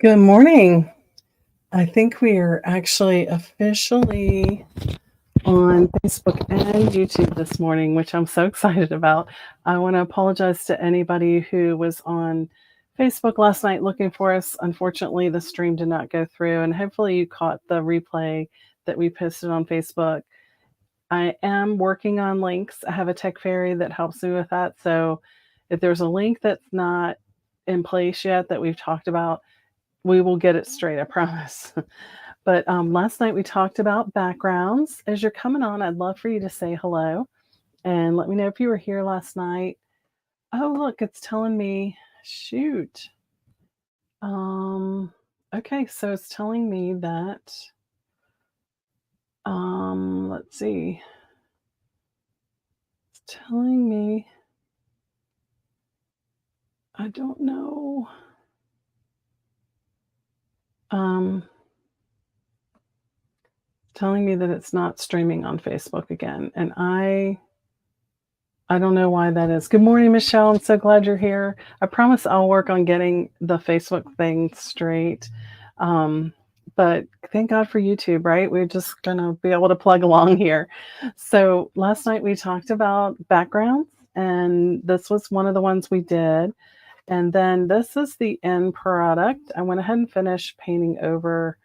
Good morning. I think we are actually officially on Facebook and YouTube this morning, which I'm so excited about. I want to apologize to anybody who was on Facebook last night looking for us. Unfortunately, the stream did not go through, and hopefully, you caught the replay that we posted on Facebook. I am working on links. I have a tech fairy that helps me with that. So, if there's a link that's not in place yet that we've talked about, we will get it straight, I promise. But last night we talked about backgrounds. As you're coming on, I'd love for you to say hello and let me know if you were here last night. Oh, look, it's telling me, shoot. Um, okay, so it's telling me that, let's see, it's telling me, I don't know. Um, Telling me that it's not streaming on Facebook again, and I don't know why that is. Good morning, Michelle. I'm so glad you're here. I promise I'll work on getting the Facebook thing straight. Um, but thank God for YouTube, right? We're just going to be able to plug along here. So last night we talked about backgrounds, and this was one of the ones we did. And then this is the end product. I went ahead and finished painting over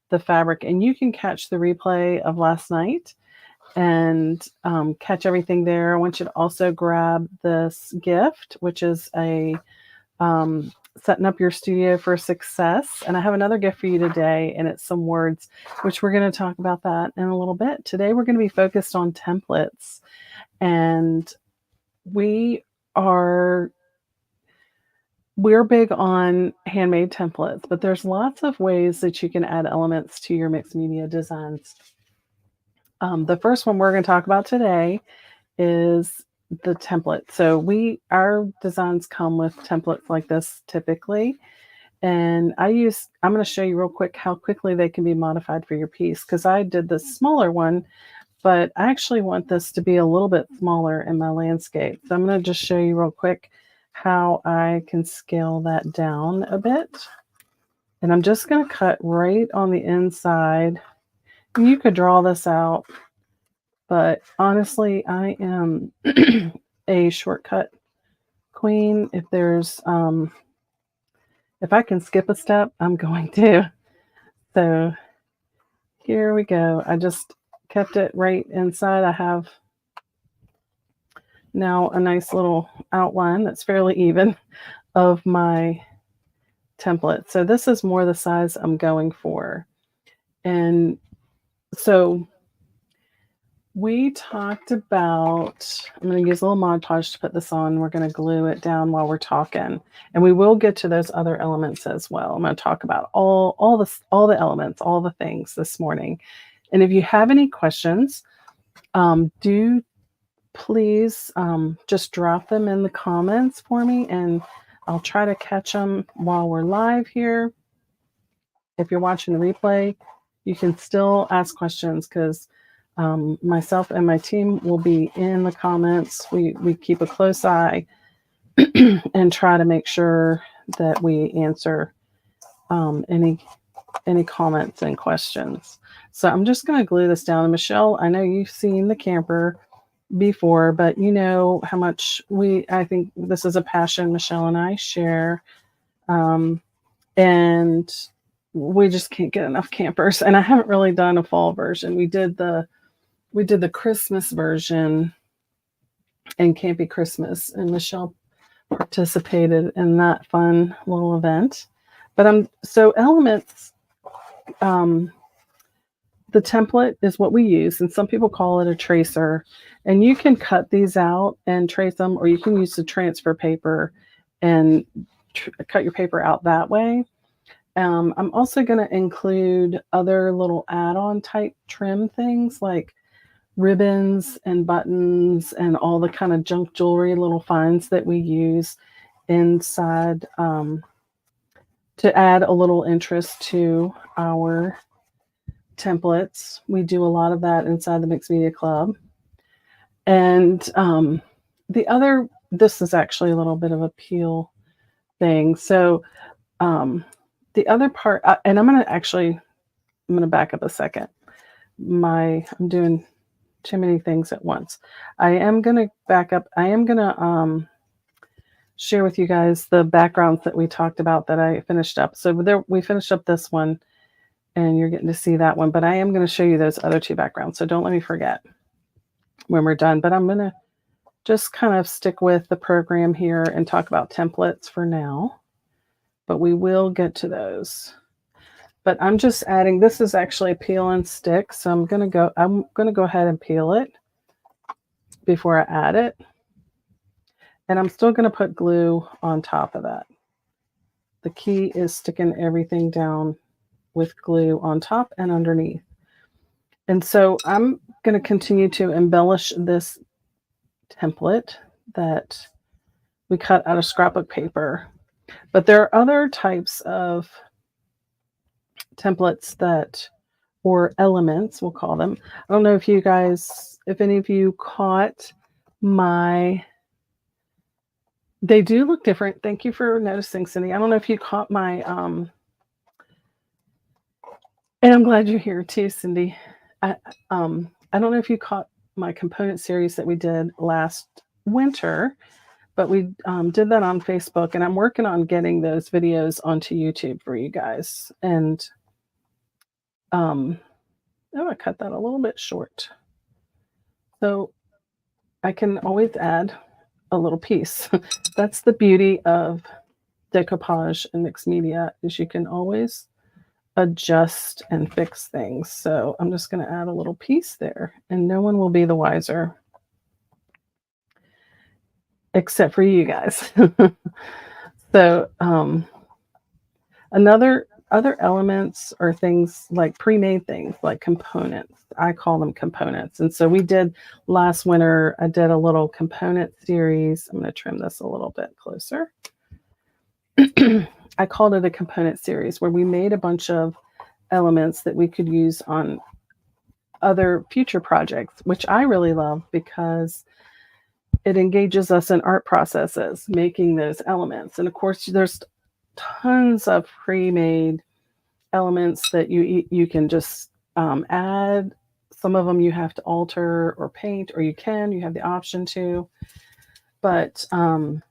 the fabric, and you can catch the replay of last night and catch everything there. I want you to also grab this gift, which is a setting up your studio for success. And I have another gift for you today, and it's some words, which we're going to talk about that in a little bit. Today, we're going to be focused on templates, and we are we're big on handmade templates, but there's lots of ways that you can add elements to your mixed media designs. The first one we're going to talk about today is the template. So our designs come with templates like this typically. And I'm going to show you real quick how quickly they can be modified for your piece, because I did the smaller one, but I actually want this to be a little bit smaller in my landscape. So I'm going to just show you real quick how I can scale that down a bit. And I'm just going to cut right on the inside. You could draw this out, but honestly, I am a shortcut queen. If I can skip a step, I'm going to. So here we go. I just kept it right inside. I have now a nice little outline that's fairly even of my template. So this is more the size I'm going for. And so we talked about, I'm going to use a little Mod Podge to put this on. We're going to glue it down while we're talking. And we will get to those other elements as well. I'm going to talk about all the elements, all the things this morning. And if you have any questions, do please just drop them in the comments for me, and I'll try to catch them while we're live here. If you're watching the replay, you can still ask questions, because myself and my team will be in the comments. We keep a close eye and try to make sure that we answer any comments and questions. So I'm just going to glue this down. And Michelle, I know you've seen the camper before, but you know how much I think this is a passion Michelle and I share. And we just can't get enough campers. And I haven't really done a fall version. We did the Christmas version and Campy Christmas, and Michelle participated in that fun little event. But so elements, the template is what we use, and some people call it a tracer. And you can cut these out and trace them, or you can use the transfer paper and cut your paper out that way. I'm also going to include other little add-on type trim things like ribbons and buttons and all the kind of junk jewelry little finds that we use inside to add a little interest to our templates. We do a lot of that inside the Mixed Media Club. And this is actually a little bit of a peel thing. So the other part, and I'm going to back up a second. I'm doing too many things at once. I am going to back up. I am going to share with you guys the backgrounds that we talked about that I finished up. So we finished up this one, and you're getting to see that one, but I am going to show you those other two backgrounds. So don't let me forget when we're done, but I'm going to just kind of stick with the program here and talk about templates for now, but we will get to those. But I'm just adding, this is actually a peel and stick. So I'm going to go ahead and peel it before I add it. And I'm still going to put glue on top of that. The key is sticking everything down with glue on top and underneath. And so I'm going to continue to embellish this template that we cut out of scrapbook paper. But there are other types of templates or elements, we'll call them. I don't know if any of you caught they do look different. Thank you for noticing, Cindy. I don't know if you caught my, and I'm glad you're here too, Cindy. I don't know if you caught my component series that we did last winter, but we did that on Facebook, and I'm working on getting those videos onto YouTube for you guys. And I cut that a little bit short. So I can always add a little piece. That's the beauty of decoupage and mixed media, is you can always adjust and fix things. So I'm just going to add a little piece there, and no one will be the wiser except for you guys. So other elements are things like pre-made things, like components. I call them components. And so we did last winter, I did a little component series. I'm going to trim this a little bit closer. I called it a component series where we made a bunch of elements that we could use on other future projects, which I really love because it engages us in art processes, making those elements. And of course, there's tons of pre-made elements that you can just add. Some of them you have to alter or paint, or you have the option to. But I'm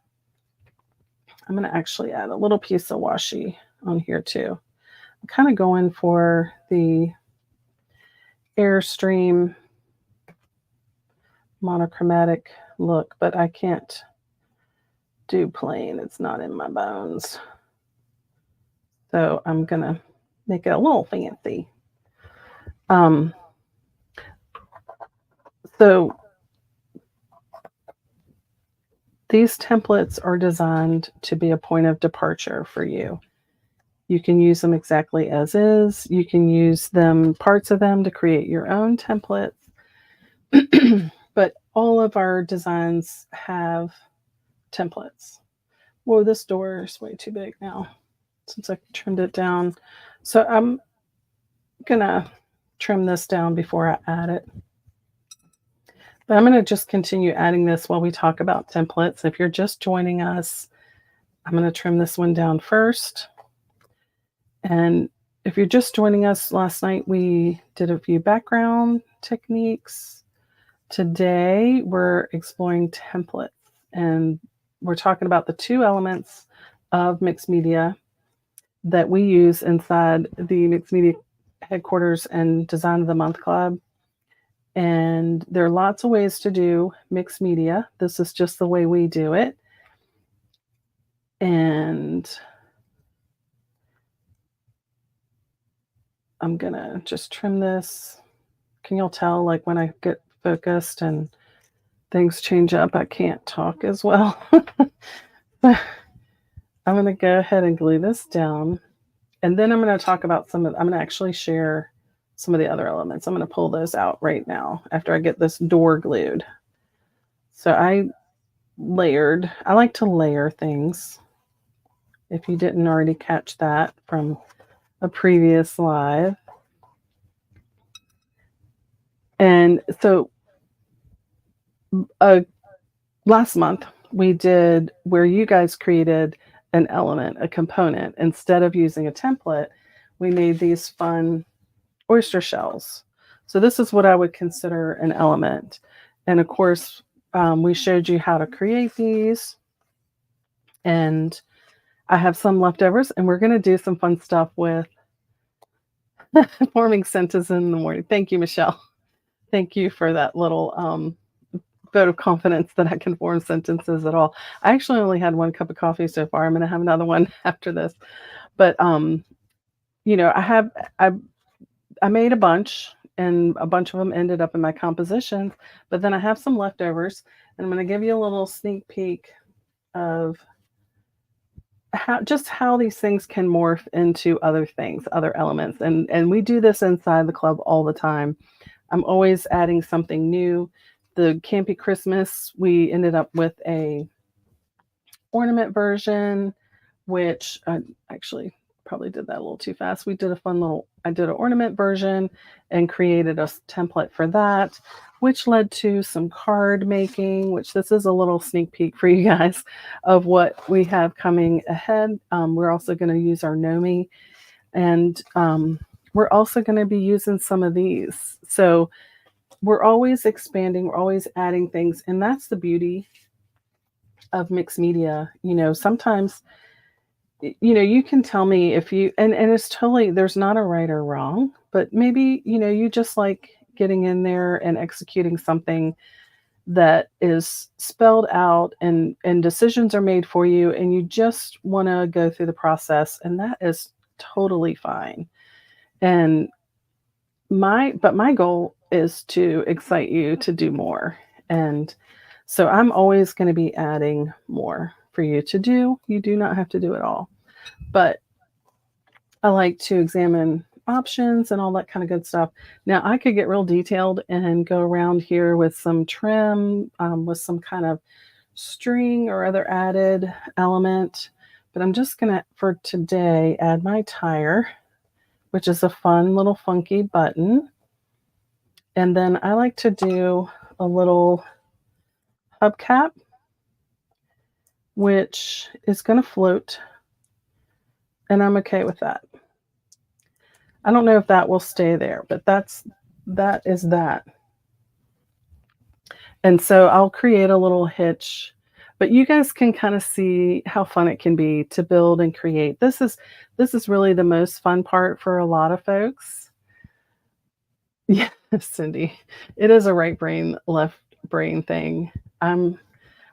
going to actually add a little piece of washi on here too. I'm kind of going for the Airstream monochromatic look, but I can't do plain. It's not in my bones. So I'm going to make it a little fancy. So these templates are designed to be a point of departure for you. You can use them exactly as is. You can use parts of them to create your own templates. But all of our designs have templates. Whoa, this door is way too big now since I trimmed it down. So I'm going to trim this down before I add it. But I'm going to just continue adding this while we talk about templates. If you're just joining us, I'm going to trim this one down first. And if you're just joining us, last night we did a few background techniques. Today we're exploring templates, and we're talking about the two elements of mixed media that we use inside the Mixed Media Headquarters and Design of the Month Club. And there are lots of ways to do mixed media. This is just the way we do it. And I'm going to just trim this. Can y'all tell, like, when I get focused and things change up, I can't talk as well. I'm going to go ahead and glue this down. And then I'm going to talk about I'm going to actually share some of the other elements. I'm going to pull those out right now after I get this door glued. So I like to layer things. If you didn't already catch that from a previous live. And so last month we did where you guys created an element, a component. Instead of using a template, we made these fun oyster shells. So this is what I would consider an element. And of course, we showed you how to create these. And I have some leftovers, and we're going to do some fun stuff with forming sentences in the morning. Thank you, Michelle. Thank you for that little vote of confidence that I can form sentences at all. I actually only had 1 cup of coffee so far. I'm going to have another one after this. But you know, I made a bunch, and a bunch of them ended up in my compositions. But then I have some leftovers, and I'm going to give you a little sneak peek of how these things can morph into other things, other elements. And we do this inside the club all the time. I'm always adding something new. The Campy Christmas, we ended up with a ornament version, which I actually probably did that a little too fast. We did I did an ornament version and created a template for that, which led to some card making, which this is a little sneak peek for you guys of what we have coming ahead. We're also going to use our Nomi, and we're also going to be using some of these. So we're always expanding, we're always adding things, and that's the beauty of mixed media. You know, sometimes, you know, you can tell me if you, and it's totally, there's not a right or wrong, but maybe, you know, you just like getting in there and executing something that is spelled out, and decisions are made for you, and you just want to go through the process, and that is totally fine. And my goal is to excite you to do more. And so I'm always going to be adding more for you to do. You do not have to do it all, but I like to examine options and all that kind of good stuff. Now I could get real detailed and go around here with some trim, with some kind of string or other added element, but I'm just going to, for today, add my tire, which is a fun little funky button. And then I like to do a little hubcap, which is going to float, and I'm okay with that. I don't know if that will stay there, but that is that. And so I'll create a little hitch, but you guys can kind of see how fun it can be to build and create. This is really the most fun part for a lot of folks. Yeah, Cindy, it is a right brain, left brain thing. I'm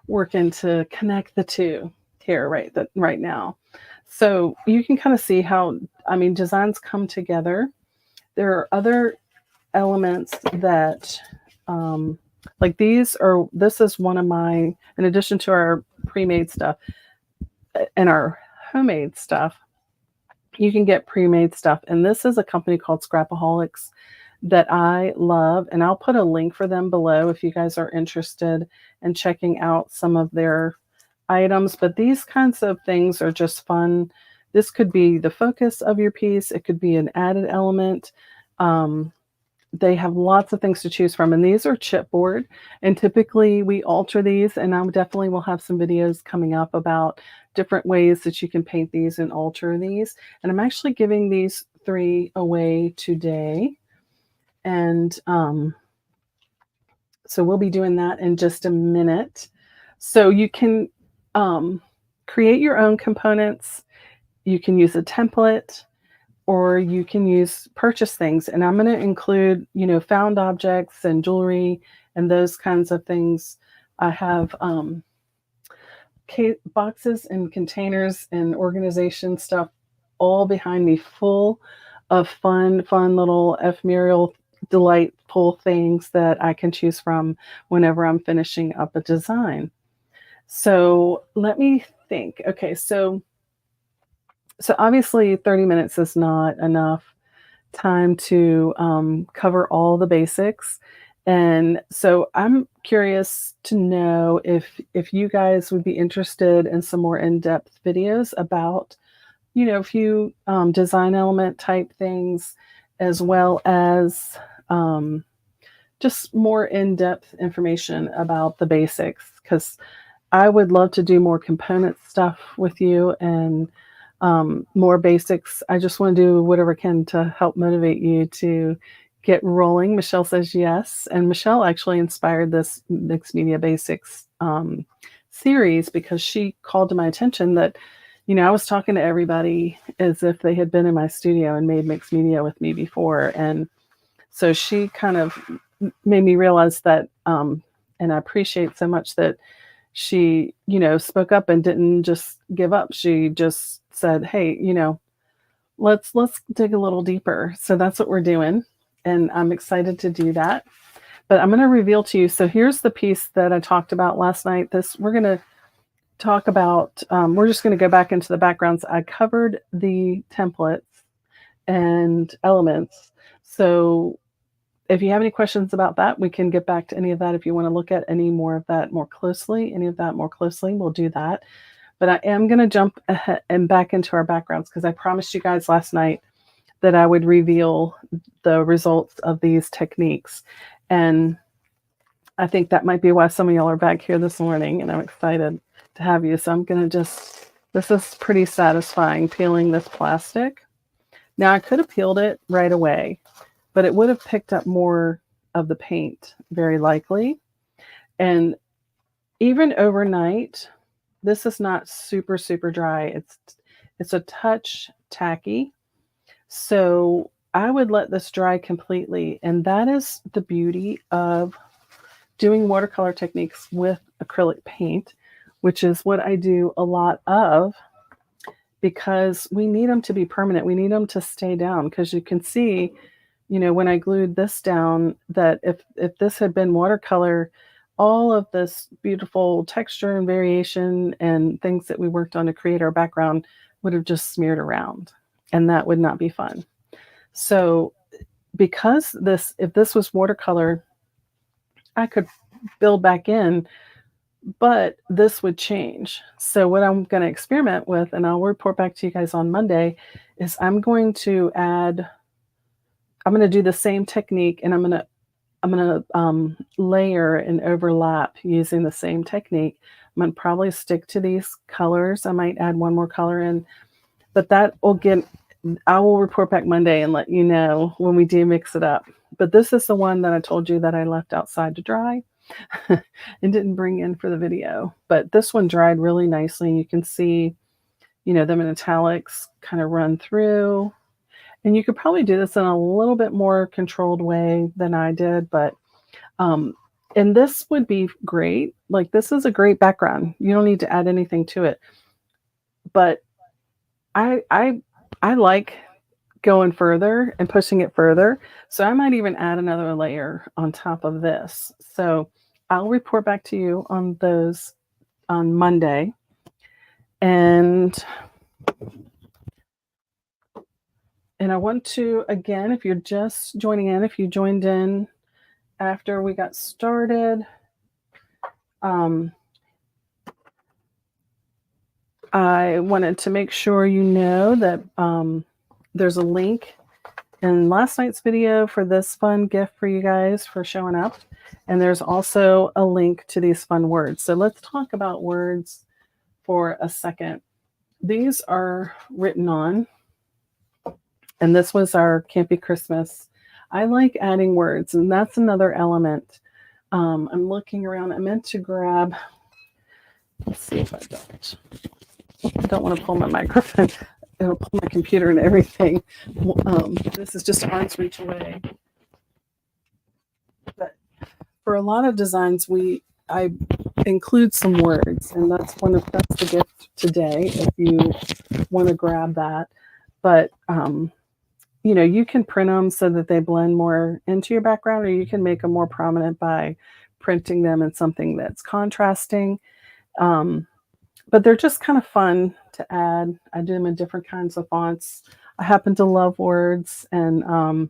working to connect the two here right now. So you can kind of see how, I mean, designs come together. There are other elements that, like this is one of my, in addition to our pre-made stuff and our homemade stuff, you can get pre-made stuff. And this is a company called Scrapaholics that I love. And I'll put a link for them below if you guys are interested in checking out some of their items. But these kinds of things are just fun. This could be the focus of your piece. It could be an added element. They have lots of things to choose from, and these are chipboard, and typically we alter these, and I definitely will have some videos coming up about different ways that you can paint these and alter these. And I'm actually giving these 3 away today, and so we'll be doing that in just a minute. So you can create your own components. You can use a template, or you can purchase things. And I'm going to include, you know, found objects and jewelry and those kinds of things. I have boxes and containers and organization stuff all behind me, full of fun little ephemeral, delightful things that I can choose from whenever I'm finishing up a design. So let me think. Okay, so obviously 30 minutes is not enough time to cover all the basics. And so I'm curious to know if you guys would be interested in some more in-depth videos about, you know, a few design element type things, as well as just more in-depth information about the basics. Because I would love to do more component stuff with you and more basics. I just want to do whatever I can to help motivate you to get rolling. Michelle says yes. And Michelle actually inspired this Mixed Media Basics series because she called to my attention that, I was talking to everybody as if they had been in my studio and made mixed media with me before. And so she kind of made me realize that, and I appreciate so much that she, spoke up and didn't just give up. She just said, "Hey, let's dig a little deeper." So that's what we're doing, and I'm excited to do that. But I'm going to reveal to you. So here's the piece that I talked about last night. This we're going to talk about. We're just going to go back into the backgrounds. I covered the templates and elements. So if you have any questions about that, we can get back to any of that. If you want to look at any of that more closely, we'll do that. But I am going to jump ahead and back into our backgrounds because I promised you guys last night that I would reveal the results of these techniques. And I think that might be why some of y'all are back here this morning, and I'm excited to have you. So I'm going to this is pretty satisfying, peeling this plastic. Now I could have peeled it right away, but it would have picked up more of the paint, very likely. And even overnight, this is not super, super dry. It's a touch tacky. So I would let this dry completely. And that is the beauty of doing watercolor techniques with acrylic paint, which is what I do a lot of, because we need them to be permanent. We need them to stay down, because you can see, when I glued this down, that if this had been watercolor, all of this beautiful texture and variation and things that we worked on to create our background would have just smeared around, and that would not be fun. So because if this was watercolor, I could build back in, but this would change. So what I'm going to experiment with, and I'll report back to you guys on Monday, is I'm going to do the same technique, and I'm going to layer and overlap using the same technique. I'm going to probably stick to these colors. I might add one more color in, but I will report back Monday and let you know when we do mix it up. But this is the one that I told you that I left outside to dry and didn't bring in for the video. But this one dried really nicely. You can see, them in italics kind of run through. And you could probably do this in a little bit more controlled way than I did, but and this would be great. Like, this is a great background. You don't need to add anything to it. But I like going further and pushing it further. So I might even add another layer on top of this. So I'll report back to you on those on Monday. And I want to, again, if you're just joining in, if you joined in after we got started, I wanted to make sure you know that there's a link in last night's video for this fun gift for you guys for showing up. And there's also a link to these fun words. So let's talk about words for a second. These are written on, and this was our Campy Christmas. I like adding words, and that's another element. I'm looking around. I meant to grab, let's see if I don't. I don't want to pull my microphone. It'll pull my computer and everything. This is just arm's reach away. But for a lot of designs, I include some words, and that's the gift today if you want to grab that. But you can print them so that they blend more into your background, or you can make them more prominent by printing them in something that's contrasting. But they're just kind of fun to add. I do them in different kinds of fonts. I happen to love words, and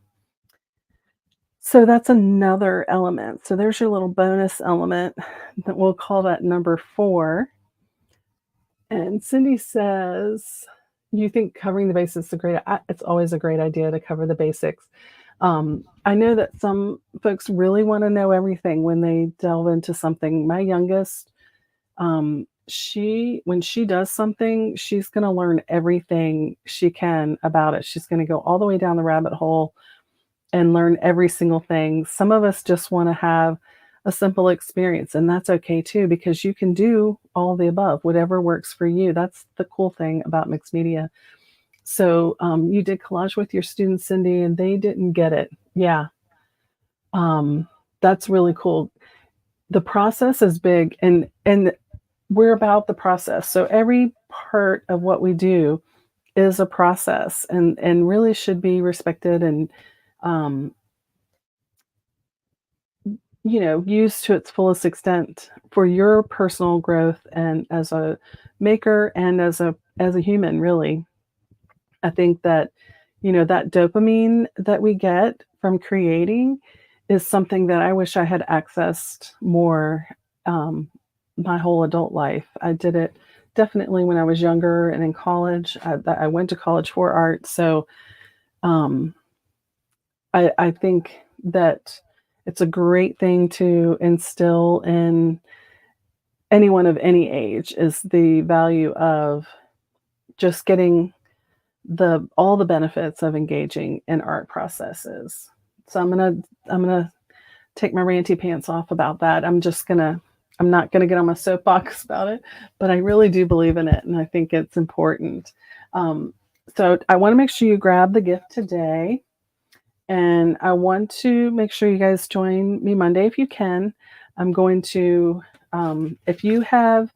so that's another element. So there's your little bonus element that we'll call that number 4. And Cindy says, you think covering the basics is it's always a great idea to cover the basics. I know that some folks really want to know everything when they delve into something. My youngest, when she does something, she's going to learn everything she can about it. She's going to go all the way down the rabbit hole and learn every single thing. Some of us just want to have a simple experience, and that's okay too, because you can do all the above, whatever works for you. That's the cool thing about mixed media. So you did collage with your students, Cindy, and they didn't get it. Yeah, that's really cool. The process is big, and we're about the process. So every part of what we do is a process, and really should be respected and um, used to its fullest extent for your personal growth and as a maker and as a human, really. I think that, that dopamine that we get from creating is something that I wish I had accessed more um, my whole adult life. I did it definitely when I was younger and in college. I went to college for art, so um, I think that it's a great thing to instill in anyone of any age is the value of just getting the all the benefits of engaging in art processes. So I'm gonna take my ranty pants off about that. I'm not gonna get on my soapbox about it, but I really do believe in it, and I think it's important. Um, so I want to make sure you grab the gift today, and I want to make sure you guys join me Monday if you can. I'm going to, if you have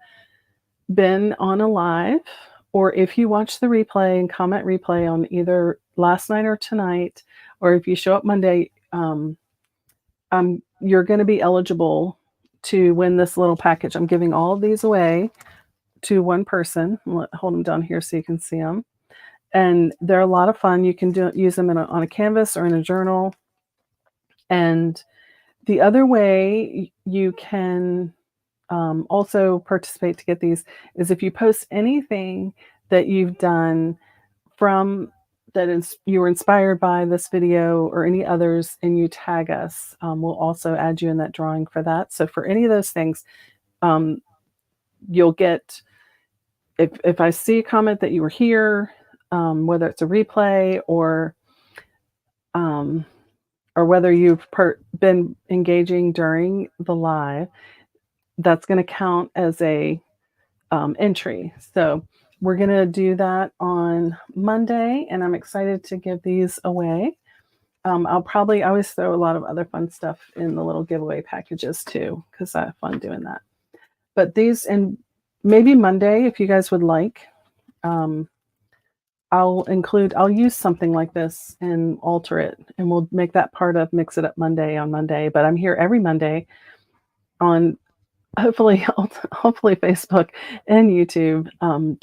been on a live, or if you watch the replay and comment replay on either last night or tonight, or if you show up Monday, you're going to be eligible to win this little package. I'm giving all of these away to one person. Hold them down here so you can see them. And they're a lot of fun. You can use them on a canvas or in a journal. And the other way you can also participate to get these is if you post anything that you've done from you were inspired by this video or any others, and you tag us. We'll also add you in that drawing for that. So for any of those things, you'll get, if I see a comment that you were here, whether it's a replay or whether you've been engaging during the live, that's going to count as a entry. So we're going to do that on Monday, and I'm excited to give these away. I always throw a lot of other fun stuff in the little giveaway packages too, because I have fun doing that. But these, and maybe Monday, if you guys would like, I'll use something like this and alter it, and we'll make that part of Mix It Up Monday on Monday. But I'm here every Monday on hopefully Facebook and YouTube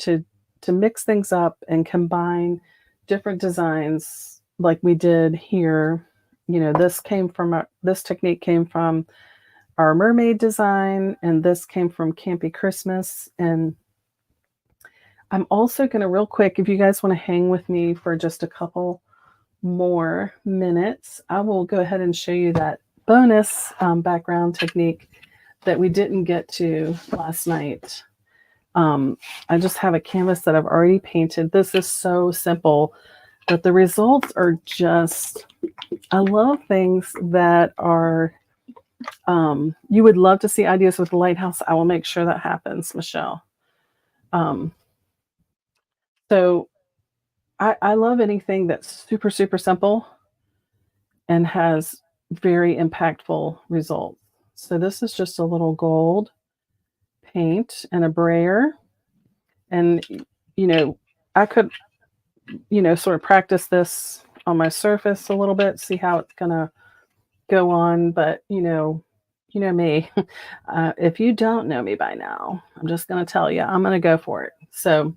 to mix things up and combine different designs like we did here. This technique came from our mermaid design, and this came from Campy Christmas. And I'm also going to, real quick, if you guys want to hang with me for just a couple more minutes, I will go ahead and show you that bonus background technique that we didn't get to last night. I just have a canvas that I've already painted. This is so simple, but the results are just, I love things that are, you would love to see ideas with the lighthouse. I will make sure that happens, Michelle. So I love anything that's super, super simple and has very impactful results. So this is just a little gold paint and a brayer. And, I could, sort of practice this on my surface a little bit, see how it's going to go on. But, you know me, if you don't know me by now, I'm just going to tell you, I'm going to go for it. So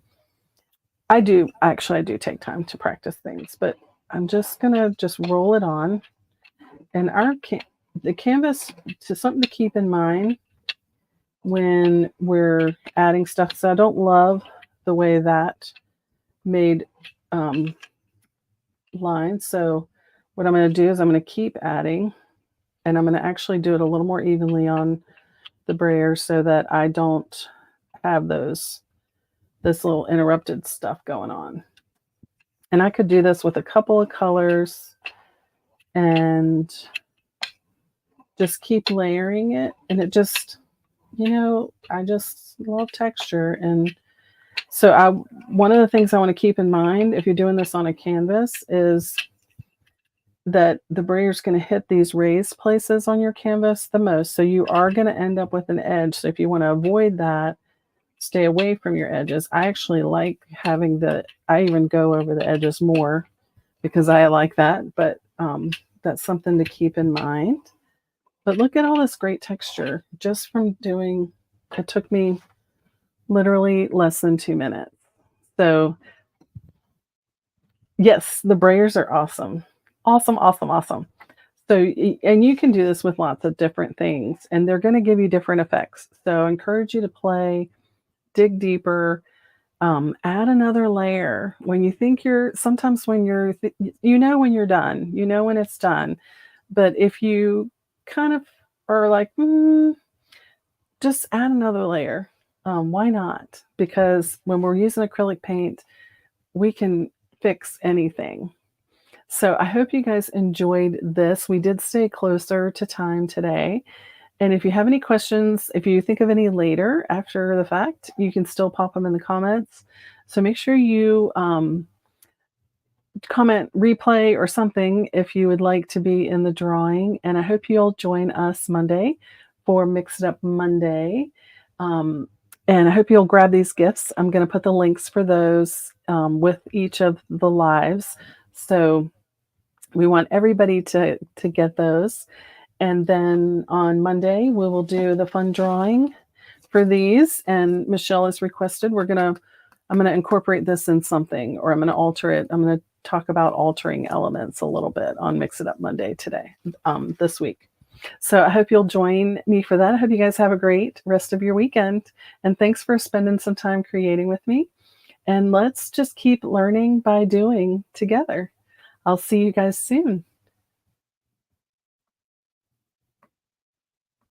I do take time to practice things, but I'm just going to just roll it on. And the canvas, to something to keep in mind when we're adding stuff. So I don't love the way that made lines. So what I'm going to do is I'm going to keep adding, and I'm going to actually do it a little more evenly on the brayer so that I don't have this little interrupted stuff going on. And I could do this with a couple of colors and just keep layering it. And it just, I just love texture. And so one of the things I want to keep in mind if you're doing this on a canvas is that the brayer is going to hit these raised places on your canvas the most. So you are going to end up with an edge. So if you want to avoid that, stay away from your edges. I actually like having I even go over the edges more because I like that, but that's something to keep in mind. But look at all this great texture just from it took me literally less than 2 minutes. So yes, the brayers are awesome. Awesome, awesome, awesome. So, and you can do this with lots of different things, and they're going to give you different effects. So I encourage you to play, dig deeper, add another layer. When you think sometimes when when you're done, when it's done. But if you kind of are like, just add another layer. Why not? Because when we're using acrylic paint, we can fix anything. So I hope you guys enjoyed this. We did stay closer to time today. And if you have any questions, if you think of any later after the fact, you can still pop them in the comments. So make sure you comment replay or something if you would like to be in the drawing. And I hope you'll join us Monday for Mix It Up Monday. And I hope you'll grab these gifts. I'm going to put the links for those with each of the lives. So we want everybody to get those. And then on Monday, we will do the fun drawing for these. And Michelle has requested I'm going to incorporate this in something, or I'm going to alter it. I'm going to talk about altering elements a little bit on Mix It Up Monday this week. So I hope you'll join me for that. I hope you guys have a great rest of your weekend. And thanks for spending some time creating with me. And let's just keep learning by doing together. I'll see you guys soon.